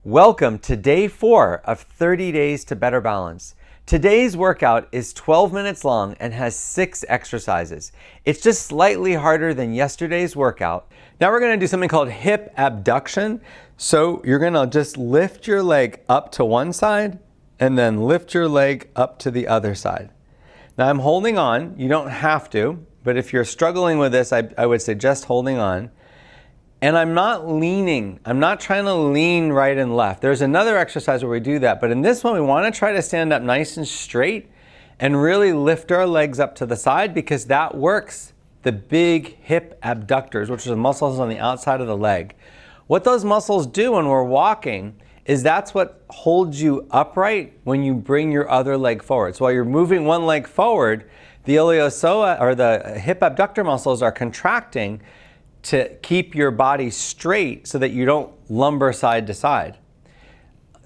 Welcome to day 4 of 30 Days to Better Balance. Today's workout is 12 minutes long and has 6 exercises. It's just slightly harder than yesterday's workout. Now we're going to do something called hip abduction. So you're going to just lift your leg up to one side and then lift your leg up to the other side. Now I'm holding on. You don't have to, but if you're struggling with this, I would say just holding on. And I'm not leaning. I'm not trying to lean right and left. There's another exercise where we do that, but in this one we want to try to stand up nice and straight and really lift our legs up to the side because that works the big hip abductors, which are the muscles on the outside of the leg. What those muscles do when we're walking is that's what holds you upright when you bring your other leg forward. So while you're moving one leg forward, the iliopsoas or the hip abductor muscles are contracting to keep your body straight so that you don't lumber side to side.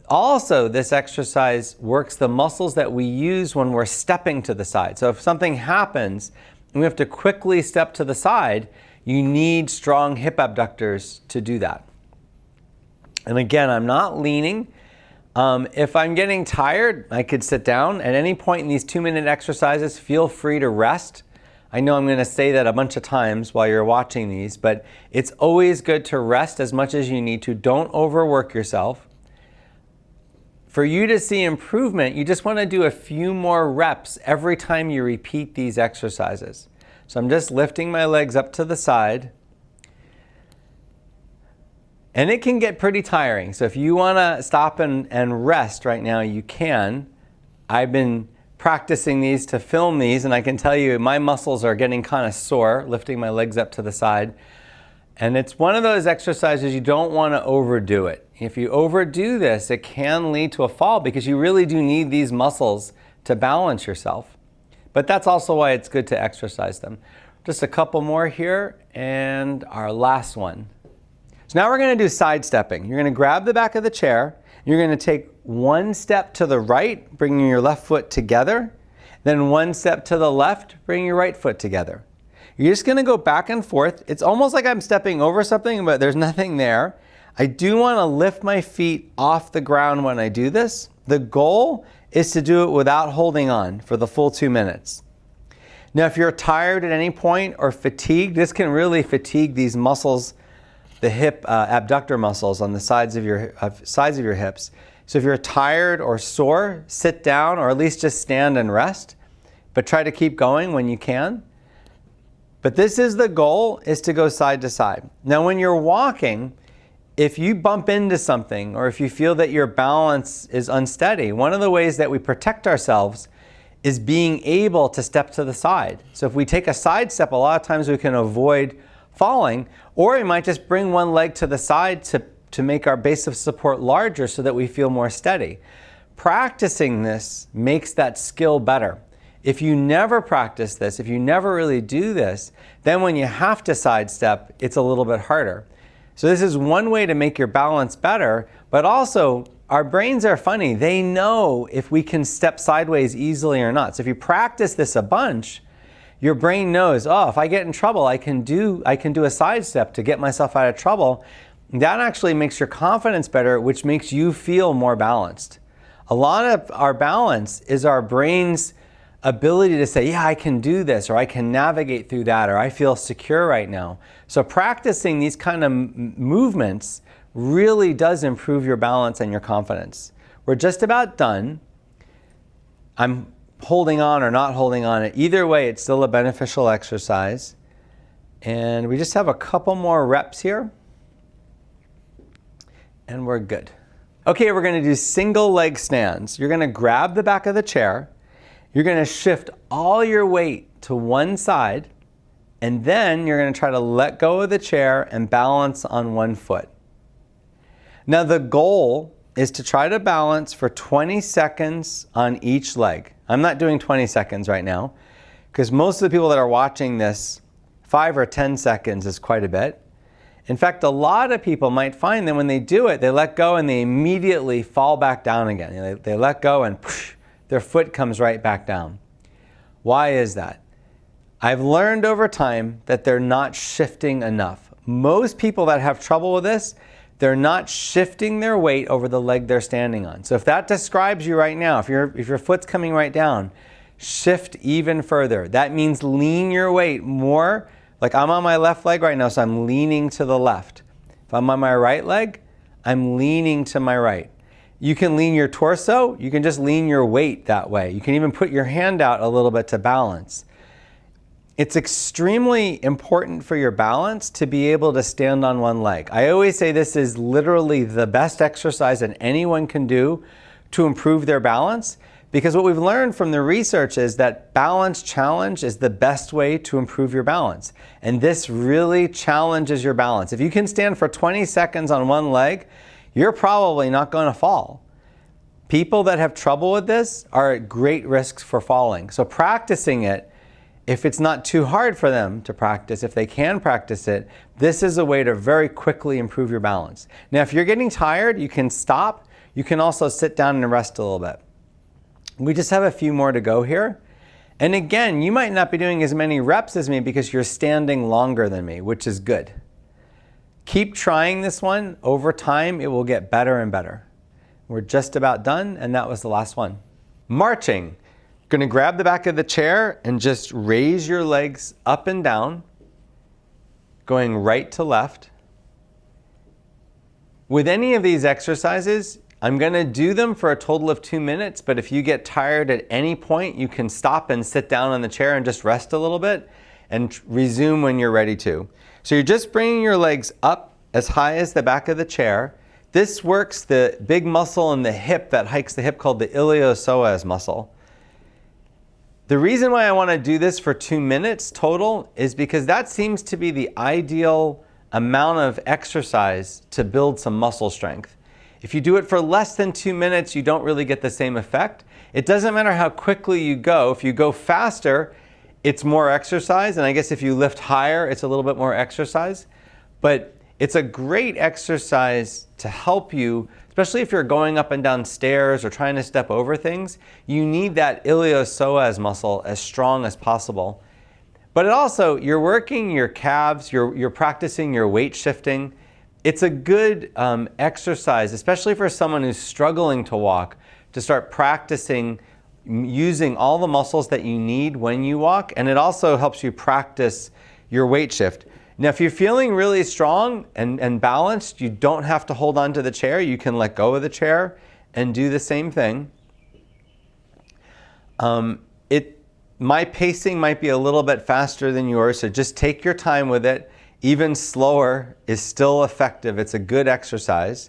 Also, this exercise works the muscles that we use when we're stepping to the side. So if something happens and we have to quickly step to the side, you need strong hip abductors to do that. And again, I'm not leaning. If I'm getting tired, I could sit down. At any point in these 2-minute exercises, feel free to rest. I know I'm going to say that a bunch of times while you're watching these, but it's always good to rest as much as you need to. Don't overwork yourself. For you to see improvement, you just want to do a few more reps every time you repeat these exercises. So I'm just lifting my legs up to the side. And it can get pretty tiring. So if you want to stop and rest right now, you can. I've been practicing these to film these, and I can tell you my muscles are getting kind of sore lifting my legs up to the side. And it's one of those exercises you don't want to overdo it. If you overdo this, it can lead to a fall because you really do need these muscles to balance yourself. But that's also why it's good to exercise them. Just a couple more here and our last one. So now we're going to do side stepping. You're going to grab the back of the chair. You're going to take one step to the right, bringing your left foot together. Then one step to the left, bringing your right foot together. You're just going to go back and forth. It's almost like I'm stepping over something, but there's nothing there. I do want to lift my feet off the ground when I do this. The goal is to do it without holding on for the full 2 minutes. Now, if you're tired at any point or fatigued, this can really fatigue these muscles, the hip abductor muscles on the sides of your hips. So if you're tired or sore, sit down or at least just stand and rest, but try to keep going when you can. But this is the goal, is to go side to side. Now when you're walking, if you bump into something or if you feel that your balance is unsteady, one of the ways that we protect ourselves is being able to step to the side. So if we take a side step, a lot of times we can avoid falling, or we might just bring one leg to the side to make our base of support larger so that we feel more steady. Practicing this makes that skill better. If you never practice this, if you never really do this, then when you have to sidestep, it's a little bit harder. So this is one way to make your balance better, but also our brains are funny. They know if we can step sideways easily or not. So if you practice this a bunch, your brain knows, oh, if I get in trouble, I can do a side step to get myself out of trouble. That actually makes your confidence better, which makes you feel more balanced. A lot of our balance is our brain's ability to say, yeah, I can do this, or I can navigate through that, or I feel secure right now. So practicing these kind of movements really does improve your balance and your confidence. We're just about done. I'm holding on or not holding on. Either way, it's still a beneficial exercise. And we just have a couple more reps here. And we're good. Okay, we're going to do single leg stands. You're going to grab the back of the chair. You're going to shift all your weight to one side. And then you're going to try to let go of the chair and balance on one foot. Now the goal is to try to balance for 20 seconds on each leg. I'm not doing 20 seconds right now because most of the people that are watching this, 5 or 10 seconds is quite a bit. In fact, a lot of people might find that when they do it, they let go and they immediately fall back down again. They let go and their foot comes right back down. Why is that? I've learned over time that they're not shifting enough. Most people that have trouble with this, they're not shifting their weight over the leg they're standing on. So if that describes you right now, if your foot's coming right down, shift even further. That means lean your weight more. Like I'm on my left leg right now, so I'm leaning to the left. If I'm on my right leg, I'm leaning to my right. You can lean your torso, you can just lean your weight that way. You can even put your hand out a little bit to balance. It's extremely important for your balance to be able to stand on one leg. I always say this is literally the best exercise that anyone can do to improve their balance, because what we've learned from the research is that balance challenge is the best way to improve your balance. And this really challenges your balance. If you can stand for 20 seconds on one leg, you're probably not going to fall. People that have trouble with this are at great risks for falling. So practicing it, if it's not too hard for them to practice, if they can practice it, this is a way to very quickly improve your balance. Now, if you're getting tired, you can stop. You can also sit down and rest a little bit. We just have a few more to go here. And again, you might not be doing as many reps as me because you're standing longer than me, which is good. Keep trying this one. Over time, it will get better and better. We're just about done, and that was the last one. Marching. Going to grab the back of the chair and just raise your legs up and down, going right to left. With any of these exercises, I'm going to do them for a total of 2 minutes, but if you get tired at any point, you can stop and sit down on the chair and just rest a little bit and resume when you're ready to. So you're just bringing your legs up as high as the back of the chair. This works the big muscle in the hip that hikes the hip called the iliopsoas muscle. The reason why I want to do this for 2 minutes total is because that seems to be the ideal amount of exercise to build some muscle strength. If you do it for less than 2 minutes, you don't really get the same effect. It doesn't matter how quickly you go. If you go faster, it's more exercise. And I guess if you lift higher, it's a little bit more exercise. But it's a great exercise to help you, especially if you're going up and down stairs or trying to step over things. You need that iliopsoas muscle as strong as possible. But it also, you're working your calves, you're practicing your weight shifting. It's a good exercise, especially for someone who's struggling to walk, to start practicing using all the muscles that you need when you walk, and it also helps you practice your weight shift. Now, if you're feeling really strong and balanced, you don't have to hold on to the chair. You can let go of the chair and do the same thing. My pacing might be a little bit faster than yours, so just take your time with it. Even slower is still effective. It's a good exercise.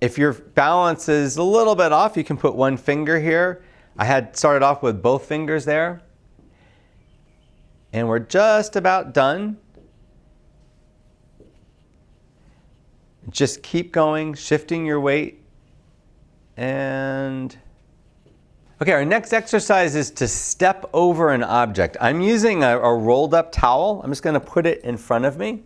If your balance is a little bit off, you can put one finger here. I had started off with both fingers there. And we're just about done. Just keep going, shifting your weight. And okay, our next exercise is to step over an object. I'm using a rolled up towel. I'm just going to put it in front of me.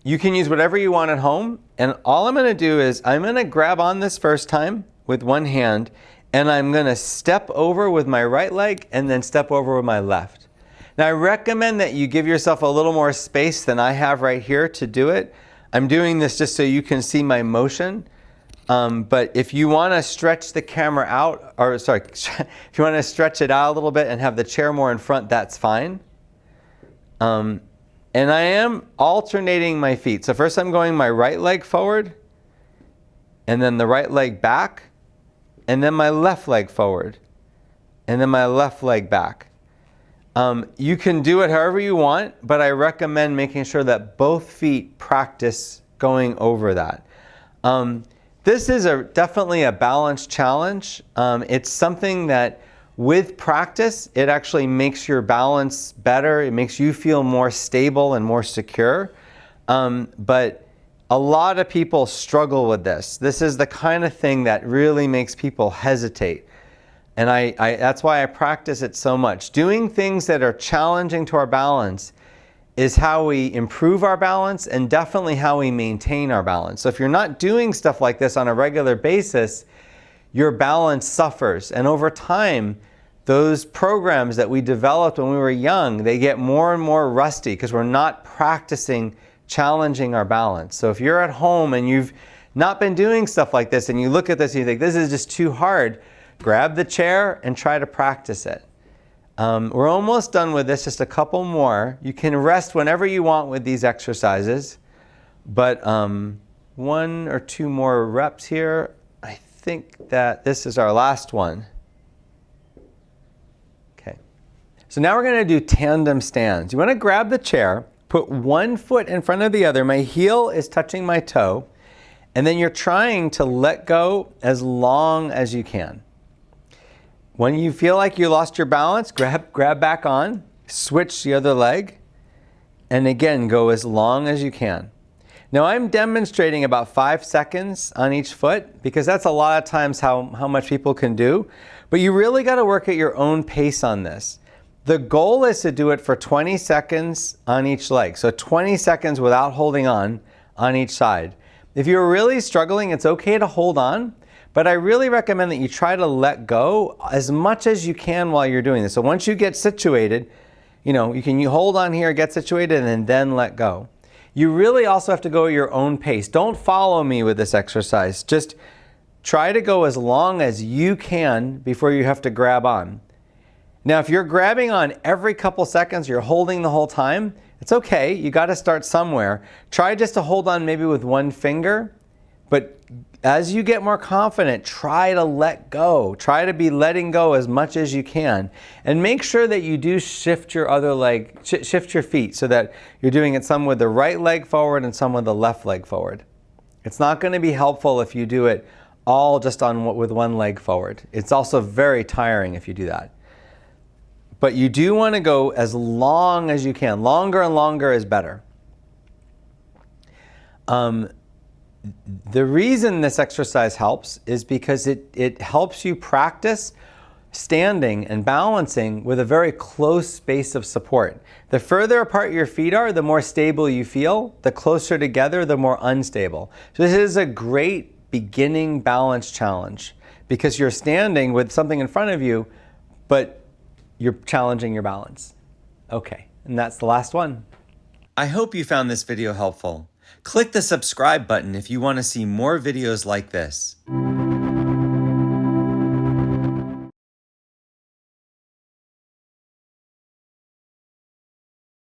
You can use whatever you want at home. And all I'm going to do is I'm going to grab on this first time with one hand, and I'm going to step over with my right leg and then step over with my left. Now, I recommend that you give yourself a little more space than I have right here to do it. I'm doing this just so you can see my motion. But if you want to stretch the camera out, or sorry, if you want to stretch it out a little bit and have the chair more in front, that's fine. And I am alternating my feet. So first I'm going my right leg forward, and then the right leg back, and then my left leg forward, and then my left leg back. You can do it however you want, but I recommend making sure that both feet practice going over that. This is definitely a balance challenge. It's something that with practice, it actually makes your balance better. It makes you feel more stable and more secure. But a lot of people struggle with this. This is the kind of thing that really makes people hesitate. And that's why I practice it so much. Doing things that are challenging to our balance is how we improve our balance and definitely how we maintain our balance. So if you're not doing stuff like this on a regular basis, your balance suffers. And over time, those programs that we developed when we were young, they get more and more rusty because we're not practicing challenging our balance. So if you're at home and you've not been doing stuff like this and you look at this and you think this is just too hard, grab the chair and try to practice it. We're almost done with this, just a couple more. You can rest whenever you want with these exercises, but 1 or 2 more reps here. I think that this is our last one. Okay. So now we're going to do tandem stands. You want to grab the chair, put one foot in front of the other. My heel is touching my toe, and then you're trying to let go as long as you can. When you feel like you lost your balance, grab back on, switch the other leg, and again, go as long as you can. Now I'm demonstrating about 5 seconds on each foot because that's a lot of times how much people can do, but you really got to work at your own pace on this. The goal is to do it for 20 seconds on each leg, so 20 seconds without holding on each side. If you're really struggling, it's okay to hold on, but I really recommend that you try to let go as much as you can while you're doing this. So once you get situated, you hold on here, get situated, and then let go. You really also have to go at your own pace. Don't follow me with this exercise. Just try to go as long as you can before you have to grab on. Now, if you're grabbing on every couple seconds, you're holding the whole time, it's okay. You got to start somewhere. Try just to hold on maybe with one finger, but as you get more confident, try to let go. Try to be letting go as much as you can. And make sure that you do shift your other leg, shift your feet so that you're doing it some with the right leg forward and some with the left leg forward. It's not going to be helpful if you do it all just with one leg forward. It's also very tiring if you do that. But you do want to go as long as you can. Longer and longer is better. The reason this exercise helps is because it helps you practice standing and balancing with a very close space of support. The further apart your feet are, the more stable you feel. The closer together, the more unstable. So this is a great beginning balance challenge because you're standing with something in front of you, but you're challenging your balance. Okay, and that's the last one. I hope you found this video helpful. Click the subscribe button if you want to see more videos like this.